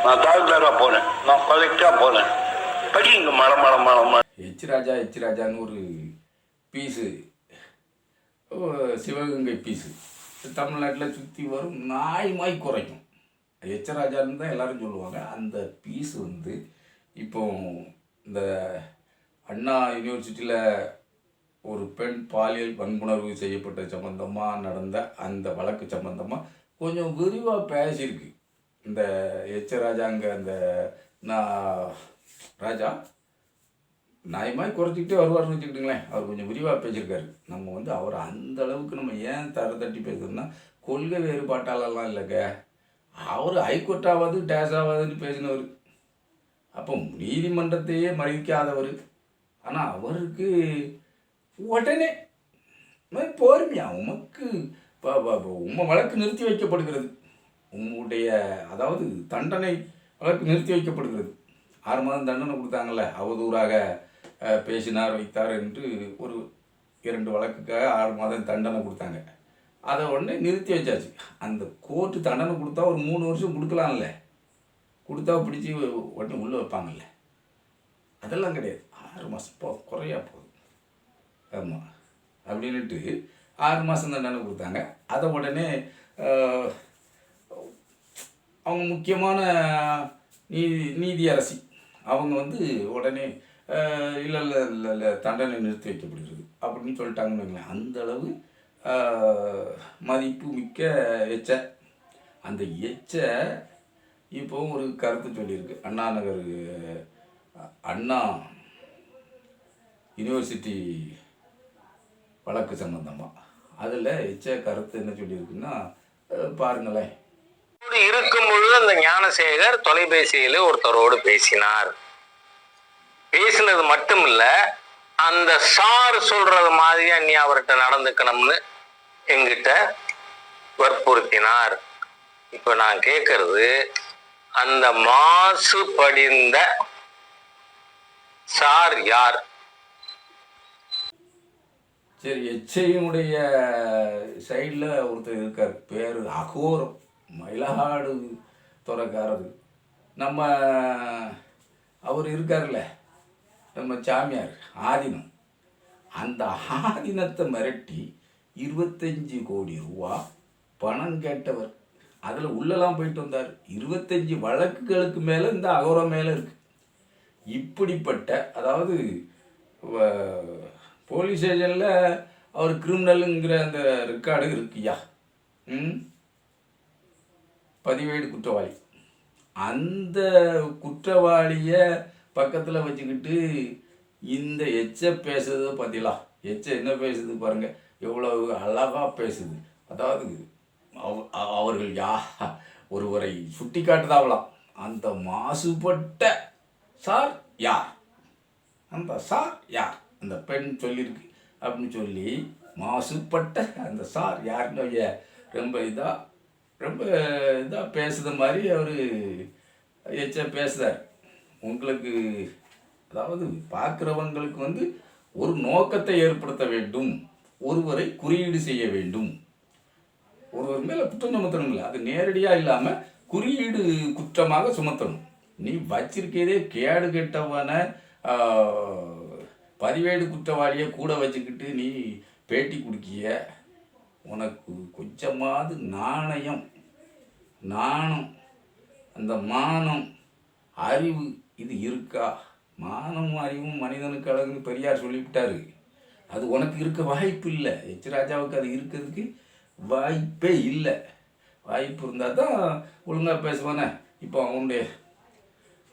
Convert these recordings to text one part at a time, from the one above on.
நான் தாழ்ந்தாரா போனேன், நான் கலெக்டாக போனேன். படிங்க மரம் மரம் மரம் மரம். எச் ராஜான்னு ஒரு பீஸு, சிவகங்கை பீஸு தமிழ்நாட்டில் சுற்றி வரும் நாய்மாய் குறைக்கும். எச்சராஜான்னு தான் எல்லோரும் சொல்லுவாங்க. அந்த பீஸ் வந்து இப்போ இந்த அண்ணா யூனிவர்சிட்டியில் ஒரு பெண் பாலியல் வன்புணர்வு செய்யப்பட்ட சம்பந்தமாக நடந்த அந்த வழக்கு சம்பந்தமாக கொஞ்சம் விரிவாக பேசியிருக்கு இந்த எச்சராஜாங்க. அந்த ராஜா நியாயமாக குறைச்சிக்கிட்டே வருவார்னு வச்சுக்கிட்டுங்களேன். அவர் கொஞ்சம் விரிவாக பேசியிருக்காரு. நம்ம வந்து அவர் அந்த அளவுக்கு நம்ம ஏன் தட்டி பேசுகிறோம்னா, கொள்கை வேறுபாட்டாலெல்லாம் இல்லைங்க. அவர் ஹைகோர்ட் ஆகாது டேஸ் ஆகாதுன்னு பேசினவர். அப்போ நீதிமன்றத்தையே மதிக்காதவர். ஆனால் அவருக்கு உடனே பொறுமையா உமக்கு உண்மை வழக்கு நிறுத்தி வைக்கப்படுகிறது. உங்களுடைய அதாவது தண்டனை வழக்கு நிறுத்தி வைக்கப்படுகிறது. 6 மாதம் தண்டனை கொடுத்தாங்கள்ல, அவதூறாக பேசினார் வைத்தார் என்று ஒரு 2 வழக்குக்காக 6 மாதம் தண்டனை கொடுத்தாங்க. அதை உடனே நிறுத்தி வச்சாச்சு. அந்த கோர்ட்டு தண்டனை கொடுத்தா ஒரு 3 வருஷம் கொடுக்கலாம்ல, கொடுத்தா பிடிச்சி உடனே உள்ளே வைப்பாங்கல்ல, அதெல்லாம் கிடையாது. 6 மாதம் குறையா போகுது. ஆமாம் அப்படின்ட்டு 6 மாதம் தண்டனை கொடுத்தாங்க. அதை உடனே அவங்க முக்கியமான நீதியரசி அவங்க வந்து உடனே இல்லை இல்லை இல்லை இல்லை தண்டனை நிறுத்தி வைக்கப்படுகிறது அப்படின்னு சொல்லிட்டாங்கன்னு வைங்களேன். அந்தளவு மதிப்பு மிக்க எச்ச. அந்த எச்ச இப்போ ஒரு கருத்து சொல்லியிருக்கு அண்ணா நகர் அண்ணா யூனிவர்சிட்டி வழக்கு சம்பந்தமாக. அதில் எச்ச கருத்து என்ன சொல்லியிருக்குன்னா பாருங்களேன். இருக்கும் பொழுது அந்த ஞானசேகர் தொலைபேசியில் ஒருத்தரோடு பேசினார். பேசினது மட்டும் இல்ல, அந்த சார் சொல்றது மாதிரியா நீ அவர்கிட்ட நடந்துக்கணும்னு எங்கிட்ட வற்புறுத்தினார். இப்ப நான் கேட்கறது, அந்த மாசு படிந்த சார் யார்? சரி, எச்சையினுடைய சைடில் ஒருத்தர் இருக்கார், பேர் அகோரம், மயிலாடு துறைக்காரர். நம்ம அவர் இருக்கார்ல, நம்ம சாமியார் ஆதீனம். அந்த ஆதீனத்தை மிரட்டி 25 கோடி ரூபா பணம் கேட்டவர். அதில் உள்ளெல்லாம் போயிட்டு வந்தார். 25 வழக்குகளுக்கு மேலே இந்த அகோரம் மேலே இருக்குது. இப்படிப்பட்ட அதாவது போலீஸ் ஸ்டேஷனில் அவர் கிரிமினலுங்கிற அந்த ரெக்கார்டு இருக்குயா, பதிவேடு குற்றவாளி. அந்த குற்றவாளியை பக்கத்தில் வச்சுக்கிட்டு இந்த எச்ச பேசுறது பார்த்தீங்களா? எச்ச என்ன பேசுது பாருங்கள், எவ்வளவு அழகாக பேசுது. அதாவது அவர்கள் ஒருவரை சுட்டி காட்டுதாவலாம். அந்த மாசுபட்ட சார் யார், அந்த சார் யார், அந்த பெண் சொல்லியிருக்கு அப்படின்னு சொல்லி மாசுபட்ட அந்த சார் யாருன்னு ரொம்ப இதாக பேசுகிற மாதிரி அவர் எச்ச பேசுகிறார். உங்களுக்கு அதாவது பார்க்குறவங்களுக்கு வந்து ஒரு நோக்கத்தை ஏற்படுத்த வேண்டும், ஒருவரை குறியீடு செய்ய வேண்டும், ஒருவர் மேலே குற்றம் சுமத்தணும். இல்லை, அது நேரடியாக இல்லாமல் குறியீடு குற்றமாக சுமத்தணும். நீ வச்சிருக்கதே கேடு கெட்டவன பதிவேடு குற்றவாளியை கூட வச்சுக்கிட்டு நீ பேட்டி கொடுக்கிய. உனக்கு கொஞ்சமாவது நாணயம், நாணம், அந்த மானம், அறிவு இது இருக்கா? மானமும் அறிவும் மனிதனுக்கு அழகுன்னு பெரியார் சொல்லிவிட்டாரு. அது உனக்கு இருக்க வாய்ப்பு இல்லை. எச் ராஜாவுக்கு அது இருக்கிறதுக்கு வாய்ப்பே இல்லை. வாய்ப்பு இருந்தால் தான் ஒழுங்காக பேசுவானே. இப்போ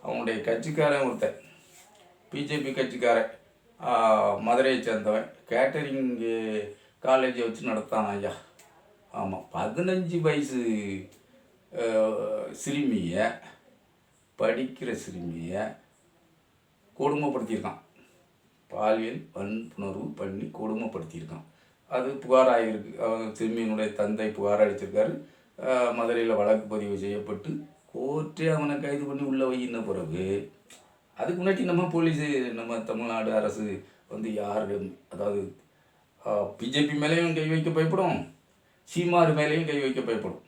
அவனுடைய கட்சிக்காரன் ஒருத்தன், பிஜேபி கட்சிக்காரன், மதுரையை சேர்ந்தவன், கேட்டரிங் காலேஜை வச்சு நடத்தான் ஐயா. ஆமாம், 15 வயசு சிறுமியை, படிக்கிற சிறுமியை கொடுமைப்படுத்தியிருக்கான். பாலியல் வன்புணர்வு பண்ணி கொடுமைப்படுத்தியிருக்கான். அது புகாராகிருக்கு. சிறுமியினுடைய தந்தை புகார் அளிச்சிருக்காரு. மதுரையில் வழக்கு பதிவு செய்யப்பட்டு கோர்ட்டே அவனை கைது பண்ணி உள்ளே வையின பிறகு, அதுக்கு முன்னாடி நம்ம போலீஸு, நம்ம தமிழ்நாடு அரசு வந்து யார், அதாவது பிஜேபி மேலேயும் கை வைக்க பயப்படும், சீமாறு மேலேயும் கை வைக்க பயப்படும்.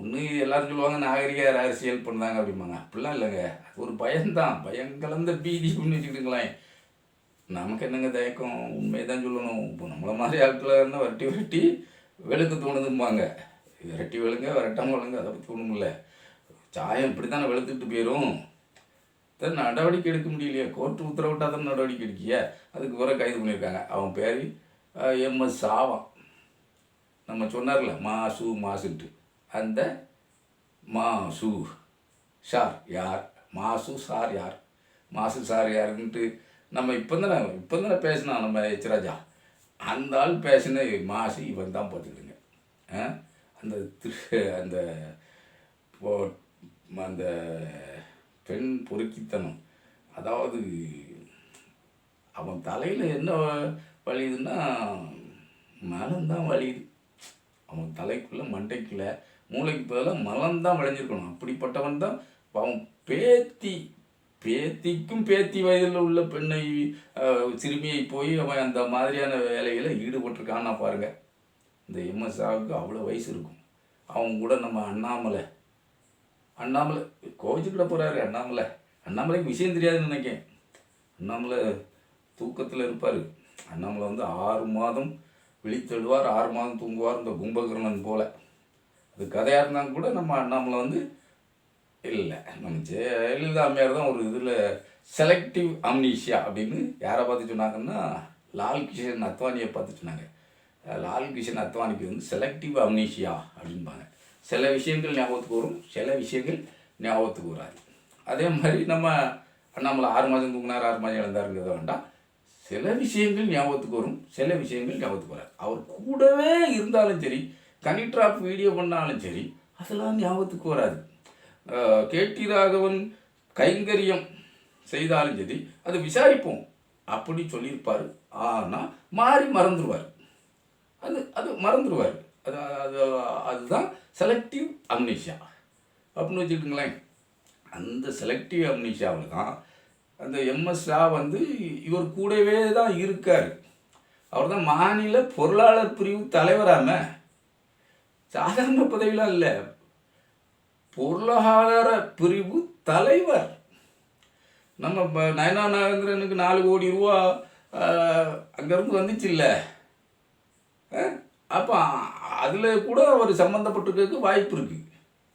ஒன்று எல்லாரும் சொல்லுவாங்க நாகரிக அரசியல் பண்ணாங்க அப்படிம்பாங்க. அப்படிலாம் இல்லைங்க. அது ஒரு பயம்தான், பயம் கலந்த பீதி அப்படின்னு வச்சுக்கிட்டுங்களேன். நமக்கு என்னங்க தயக்கம், உண்மையை தான் சொல்லணும். இப்போ நம்மளை மாதிரி ஆட்களை இருந்தால் வரட்டி வரட்டி வெளுக்க தோணுதும்பாங்க. விரட்டி வெளுங்க விரட்டாமல் வெளுங்க அதை பற்றி ஒன்றும் இல்லை. சாயம் இப்படி தானே வெளுத்துட்டு போயிடும். நடவடிக்கை எடுக்க முடியலையே, கோர்ட்டு உத்தரவிட்டால் தான் நடவடிக்கை எடுக்கிய. அதுக்கு பிறகு கைது பண்ணியிருக்காங்க. அவன் பேர் எம்எஸ் சாவான். நம்ம சொன்னார்ல மாசுன்ட்டு, அந்த மாசு சார் யார், மாசு சார் யார், மாசு சார் யாருன்ட்டு நம்ம இப்போ தானே பேசினோம் நம்ம எச்ராஜா. அந்த ஆள் பேசின மாசு இவன் தான் பார்த்துக்கிடுங்க. அந்த அந்த அந்த பெண் பொறுக்கித்தனம், அதாவது அவன் தலையில் என்ன வலியுதுன்னா மலம்தான் வலியுது. அவன் தலைக்குள்ளே மண்டைக்குள்ளே மூளைக்கு பதிலாக மலம்தான் விளைஞ்சிருக்கணும். அப்படிப்பட்டவன் தான் அவன் பேத்திக்கும் பேத்தி வயதில் உள்ள பெண்ணை சிறுமியை போய் அவன் அந்த மாதிரியான வேலைகளை ஈடுபட்டிருக்கான்னா பாருங்கள். இந்த எம்எஸ்ஆவுக்கு அவ்வளோ வயசு இருக்கும். அவங்க கூட நம்ம அண்ணாமலை கோவிச்சுக்கிட போகிறாரு. அண்ணாமலைக்கு விஷயம் தெரியாதுன்னு நினைக்கிறேன். அண்ணாமலை தூக்கத்தில் இருப்பார். அண்ணாமலை 6 மாதம் விழித்தெழுவார், 6 மாதம் தூங்குவார், இந்த கும்பகர்ணன் போல். அது கதையாக இருந்தாங்க கூட நம்ம அண்ணாமலை இல்லை, நம்ம ஜெயலலிதா அம்மையார் தான் ஒரு இதில் செலக்டிவ் அம்னீஷியா அப்படின்னு யாரை பார்த்து சொன்னாங்கன்னா லால்கிஷன் அத்வானியை பார்த்து சொன்னாங்க. லால்கிஷன் அத்வானிக்கு செலக்டிவ் அம்னீஷியா அப்படின்பாங்க. சில விஷயங்கள் ஞாபகத்துக்கு வரும், சில விஷயங்கள் ஞாபகத்துக்கு வராது. அதே மாதிரி நம்ம அண்ணாமலை 6 மாதம் தூங்கினார், 6 மாதம் இழந்தாருங்கிறத வேண்டாம். சில விஷயங்கள் ஞாபகத்துக்கு வரும், சில விஷயங்கள் ஞாபகத்துக்கு வராது. அவர் கூடவே இருந்தாலும் சரி, கனிட்ராப் வீடியோ பண்ணாலும் சரி, அதெல்லாம் ஞாபகத்துக்கு வராது. கேடி ராகவன் கைங்கரியம் செய்தாலும் சரி அது விசாரிப்போம் அப்படி சொல்லியிருப்பார். ஆனால் மறந்துடுவார். அது மறந்துடுவார். அதுதான் செலக்டிவ் அம்னீஷியா அப்படின்னு வச்சுக்கிட்டுங்களேன். அந்த செலக்டிவ் அம்னீஷியாவில் தான் அந்த எம்எஸ் ரா இவர் கூடவே தான் இருக்கார். அவர் தான் மாநில பொருளாளர் பிரிவு தலைவராம, சாதாரண பதவியெலாம் இல்லை, பொருளாதார பிரிவு தலைவர். நம்ம நயனா நாகேந்திரனுக்கு 4 கோடி ரூபா அங்கேருந்து வந்துச்சு இல்லை, அப்போ அதில் கூட அவர் சம்மந்தப்பட்டிருக்கிறதுக்கு வாய்ப்பு இருக்குது.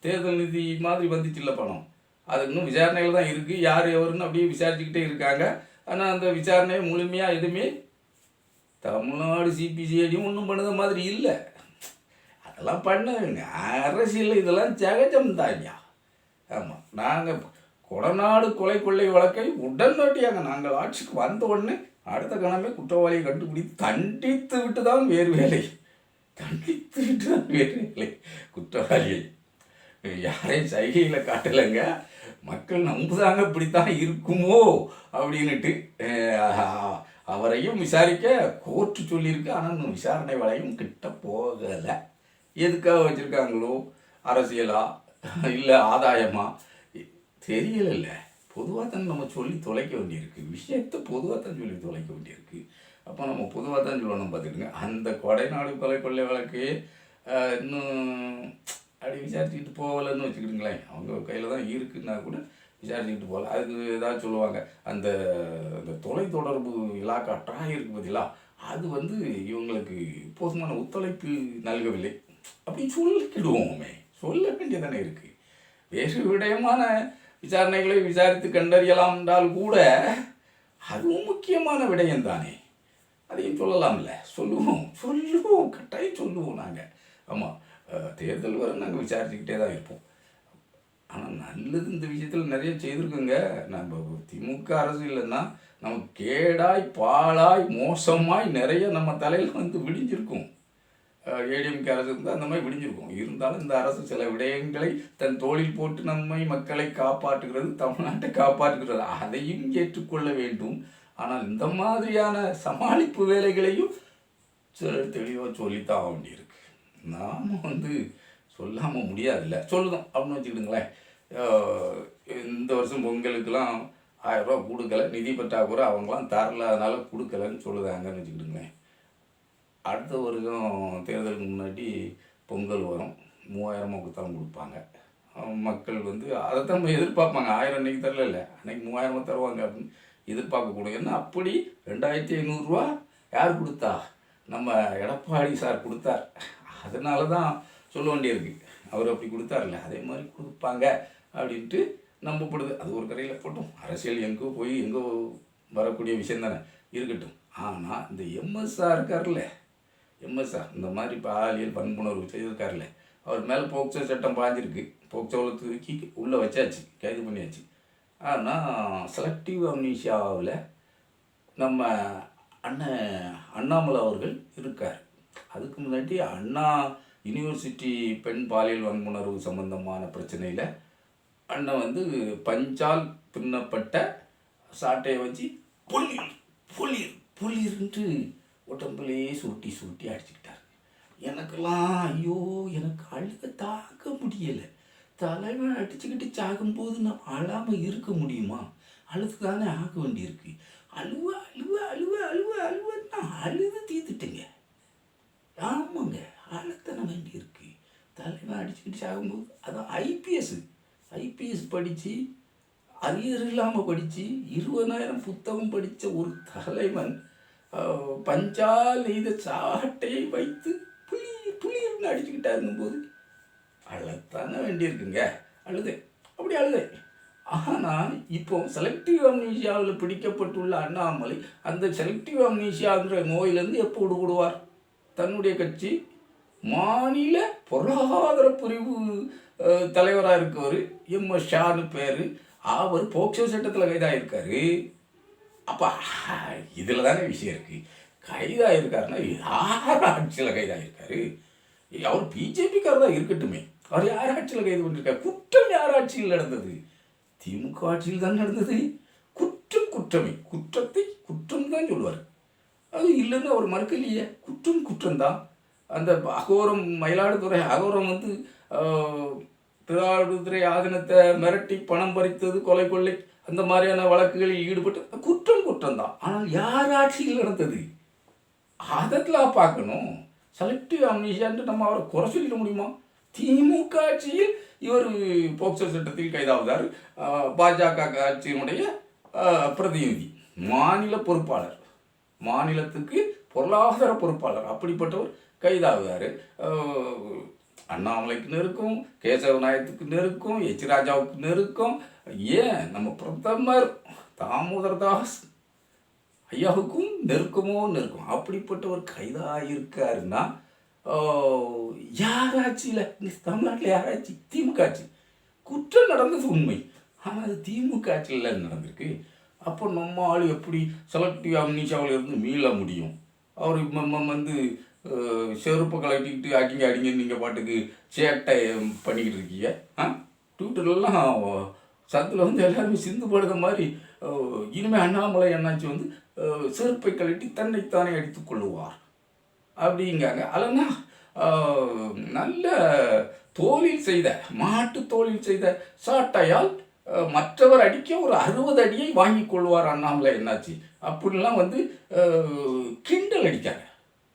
தேர்தல் நிதி மாதிரி வந்துச்சு இல்லை பணம், அது இன்னும் விசாரணையில் தான் இருக்குது. யார் எவருன்னு அப்படியே விசாரிச்சுக்கிட்டே இருக்காங்க. ஆனால் அந்த விசாரணையை முழுமையாக எதுவுமே தமிழ்நாடு சிபிசிஐடியும் ஒன்றும் பண்ணுற மாதிரி இல்லை. அதெல்லாம் பண்ணுங்க அரசியல், இதெல்லாம் சகஜம்தாங்க. ஆமாம், நாங்கள் கொடநாடு கொலை கொள்ளை வழக்கை உடனடியாக நாங்கள் ஆட்சிக்கு வந்த உடனே அடுத்த கணமே குற்றவாளியை கண்டுபிடித்து தண்டித்து விட்டு தான் வேறு வேலை, குற்றவாளியை யாரையும் சைகையில் காட்டலைங்க. மக்கள் நம்புதாங்க இப்படித்தான் இருக்குமோ அப்படின்னுட்டு அவரையும் விசாரிக்க கோர்ட்டு சொல்லியிருக்கு. ஆனால் இன்னும் விசாரணை வளையும் கிட்ட போகலை. எதுக்காக வச்சுருக்காங்களோ, அரசியலா இல்லை ஆதாயமா தெரியல. பொதுவாக தான் நம்ம சொல்லி தொலைக்க வேண்டியிருக்கு, விஷயத்தை பொதுவாக தான் சொல்லி தொலைக்க வேண்டியிருக்கு. அப்போ நம்ம பொதுவாக தான் சொல்லணும். பார்த்துக்கிடுங்க, அந்த கொடைநாடு கொலை கொள்ளை வழக்கு இன்னும் அப்படி விசாரிச்சுக்கிட்டு போகலைன்னு வச்சுக்கிட்டுங்களேன். அவங்க கையில் தான் இருக்குன்னா கூட விசாரிச்சுக்கிட்டு போகல. அதுக்கு ஏதாவது சொல்லுவாங்க, அந்த தொலைத்தொடர்பு இலாக்கா ட்ராய் இருக்குது பார்த்தீங்களா, அது இவங்களுக்கு போதுமான ஒத்துழைப்பு நல்கவில்லை அப்படின்னு சொல்லிக்கிடுவோமே. சொல்ல வேண்டியதானே இருக்குது. வேறு விடயமான விசாரணைகளை விசாரித்து கண்டறியலாம் என்றால் கூட அதுவும் முக்கியமான விடயம் தானே, அதையும் சொல்லலாம்ல. சொல்லுவோம் கட்டாயம் சொல்லுவோம் நாங்கள். ஆமாம், தேர்தல் வரை நாங்கள் விசாரிச்சுக்கிட்டே தான் இருப்போம். ஆனால் நல்லது இந்த விஷயத்தில் நிறைய செய்திருக்குங்க. நம்ம திமுக அரசு இல்லைன்னா நம்ம கேடாய் பாழாய் மோசமாய் நிறைய நம்ம தலையில் விடிஞ்சிருக்கும். ஏடிஎம்கே அரசு இருந்தால் அந்த மாதிரி விடிஞ்சிருக்கும். இருந்தாலும் இந்த அரசு சில விடயங்களை தன் தோளில் போட்டு நம்மை மக்களை காப்பாற்றுகிறது, தமிழ்நாட்டை காப்பாற்றுகிறது, அதையும் ஏற்றுக்கொள்ள வேண்டும். ஆனால் இந்த மாதிரியான சமாளிப்பு வேலைகளையும் தெளிவாக சொல்லித்தான் வேண்டியிருக்கு. நாம் சொல்லாமல் முடியாதுல்ல, சொல்லுதோம் அப்படின்னு வச்சுக்கிடுங்களேன். இந்த வருஷம் பொங்கலுக்கெல்லாம் 1000 ரூபா கொடுக்கல, நிதி பற்றாக்குறை, அவங்களாம் தரல, அதனால் கொடுக்கலன்னு சொல்லுதாங்கன்னு வச்சுக்கிடுங்களேன். அடுத்த வருஷம் தேர்தலுக்கு முன்னாடி பொங்கல் வரும், 3000 கொடுத்தாலும் கொடுப்பாங்க. மக்கள் வந்து அதைத்தான் நம்ம எதிர்பார்ப்பாங்க. 1000 அன்றைக்கி தரல, அன்றைக்கி 3000 தருவாங்க அப்படின்னு எதிர்பார்க்கக்கூடாது. ஏன்னா அப்படி 2500 யார் கொடுத்தா? நம்ம எடப்பாடி சார் கொடுத்தார். அதனால தான் சொல்ல வேண்டியிருக்கு. அவர் அப்படி கொடுத்தார்ல, அதே மாதிரி கொடுப்பாங்க அப்படின்ட்டு நம்பப்படுது. அது ஒரு கரையில் போட்டோம். அரசியல் எங்கோ போய் எங்கோ வரக்கூடிய விஷயம் தானே, இருக்கட்டும். ஆனால் இந்த எம்எஸ்ஆர் இருக்கார்ல, எம்எஸ்ஆர் இந்த மாதிரி பாலியல் வன்புணர்வு செய்திருக்கார்ல, அவர் மேலே போக்சோ சட்டம் பாஞ்சிருக்கு. போக்சோவில் தூக்கி உள்ளே வச்சாச்சு, கைது பண்ணியாச்சு. ஆனால் செலக்டிவ் அம்னீஷியாவில் நம்ம அண்ணாமலை அவர்கள் இருக்கார். அதுக்கு முன்னாடி அண்ணா யூனிவர்சிட்டி பெண் பாலியல் வன்புணர்வு சம்பந்தமான பிரச்சனையில் அண்ணன் வந்து பஞ்சால் பின்னப்பட்ட சாட்டையை வச்சு பொலிர் பொலிர் பொலிர்ன்ட்டு உடம்புலேயே சுருட்டி சுருட்டி அடிச்சுக்கிட்டார். எனக்கெல்லாம் ஐயோ, எனக்கு அழுக தாக்க முடியலை. தலைவன் அடிச்சுக்கிட்டு சாகும்போது நான் அழாமல் இருக்க முடியுமா? அழுது தானே ஆக வேண்டியிருக்கு. அழுவ அழுவ அழுவ அழுவ அழுவன்னா அழுது தீர்த்துட்டுங்க. ஆமாங்க, அழுத்தன வேண்டியிருக்கு. தலைவன் அடிச்சுக்கிட்டு சாகும்போது அதான் ஐபிஎஸ் படித்து அரியர் இல்லாமல் படித்து 20,000 புத்தகம் படித்த ஒரு தலைவன் பஞ்சால் நெய்த சாட்டையை வைத்து புளிர்னு அடிச்சுக்கிட்டாருங்கும் போது அழத்தானே வேண்டியிருக்குங்க. அழுதேன். ஆனால் இப்போ செலக்டிவ் அம்னீஷியாவில் பிடிக்கப்பட்டுள்ள அண்ணாமலை அந்த செலக்டிவ் அம்னீஷியாங்கிற நோயிலேருந்து எப்போ விடுபடுவார்? தன்னுடைய கட்சி மாநில பொருளாதார பிரிவு தலைவராக இருக்கவர் எம்எஸ் ஷான்னு பேர். அவர் போக்சோ சட்டத்தில் கைதாகிருக்காரு. அப்போ இதில் தானே விஷயம் இருக்குது. கைதாகிருக்காருன்னா யார் ஆட்சியில் கைதாகிருக்காரு? அவர் பிஜேபிக்காரர் தான் இருக்கட்டுமே, அவர் யார் ஆட்சியில் கைது பண்ணியிருக்காரு? குற்றம் யார் ஆட்சியில் நடந்தது? திமுக ஆட்சியில் தான் நடந்தது. குற்றமே, குற்றத்தை குற்றம் தான் சொல்லுவார். அது இல்லைன்னு அவர் மறுக்கலையே. குற்றம்தான். அந்த அகோரம் மயிலாடுதுறை அகோரம் வந்து திருவாரூர்துறை ஆதீனத்தை மிரட்டி பணம் பறித்தது, கொள்ளை அந்த மாதிரியான வழக்குகளில் ஈடுபட்டு குற்றம் தான். ஆனால் யார் ஆட்சியில் நடந்தது? அதெல்லாம் பார்க்கணும். செலக்டிவ் அம்னீஷியான்ட்டு நம்ம அவரை குறை சொல்லிட முடியுமா? திமுக ஆட்சியில் இவர் போக்சோ சட்டத்தில் கைதாவதார். பாஜக ஆட்சியினுடைய பிரதிநிதி, மாநில பொறுப்பாளர், மாநிலத்துக்கு பொருளாதார பொறுப்பாளர், அப்படிப்பட்டவர் கைதாகுதார். அண்ணாமலைக்கு நெருக்கம், கேசவ நாயத்துக்கு நெருக்கம், எச் ராஜாவுக்கு நெருக்கம், ஏன் நம்ம பிரதமர் தாமோதர் தாஸ் ஐயாவுக்கும் நெருக்கம். அப்படிப்பட்டவர் கைதாகிருக்காருன்னா யார் ஆட்சியில்? தமிழ்நாட்டில் யார் ஆட்சி? திமுக ஆட்சி. குற்றம் நடந்தது உண்மை, ஆனால் அது திமுக ஆட்சியில் நடந்திருக்கு. அப்போ நம்ம ஆள் எப்படி செலக்டிவ் அம்னீஷியாவில் இருந்து மீள முடியும்? அவர் வந்து செருப்பை கலட்டிக்கிட்டு அடிங்கன்னு நீங்கள் பாட்டுக்கு சேட்டை பண்ணிக்கிட்டு இருக்கீங்க. ட்விட்டர்லாம் சத்தில் வந்து எல்லாருமே சிந்து படுற மாதிரி இனிமேல் அண்ணாமலை என்னாச்சு வந்து செருப்பை கழட்டி தன்னைத்தானே அடித்து கொள்ளுவார் அப்படிங்காங்க. அல்லனா நல்ல மாட்டு தோலில் செய்த சாட்டையால் மற்றவர் அடிக்க ஒரு 60 அடியை வாங்கி கொள்வார் அண்ணாமலை என்னாச்சு அப்படின்லாம் வந்து கிண்டல் அடிக்காங்க.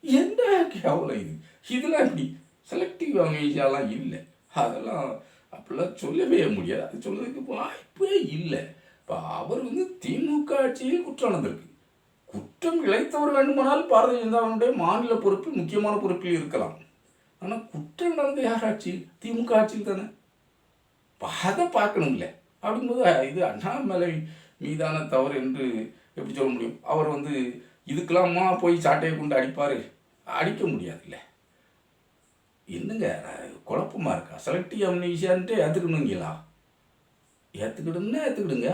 என்ன கேவலம் இதெல்லாம் இப்படி செலக்டிவ் அம்னீஷியாலாம் இல்லை. அதெல்லாம் அப்படிலாம் சொல்லவே முடியாது. அது சொல்றதுக்கு வாய்ப்பே இல்லை. இப்போ அவர் வந்து திமுக ஆட்சியில் குற்றம் நடந்திருக்கு. குற்றம் இழைத்தவர் வேண்டுமானால் பாரதிய ஜனதாவுடைய மாநில பொறுப்பில் முக்கியமான பொறுப்பில் இருக்கலாம். ஆனால் குற்றம் நடந்த யார் ஆட்சி? திமுக ஆட்சியில் தானே. அதை பார்க்கணும்ல. அப்படிங்கும்போது இது அண்ணாமலை மீதான தவறு என்று எப்படி சொல்ல முடியும்? அவர் வந்து இதுக்கெல்லாமா போய் சாட்டையை கொண்டு அடிப்பார்? அடிக்க முடியாதுல்ல. என்னங்க குழப்பமாக இருக்கா? செலக்டிவ் அம்னீஷியான்ட்டு ஏற்றுக்கணுங்களா? ஏற்றுக்கிடுங்க.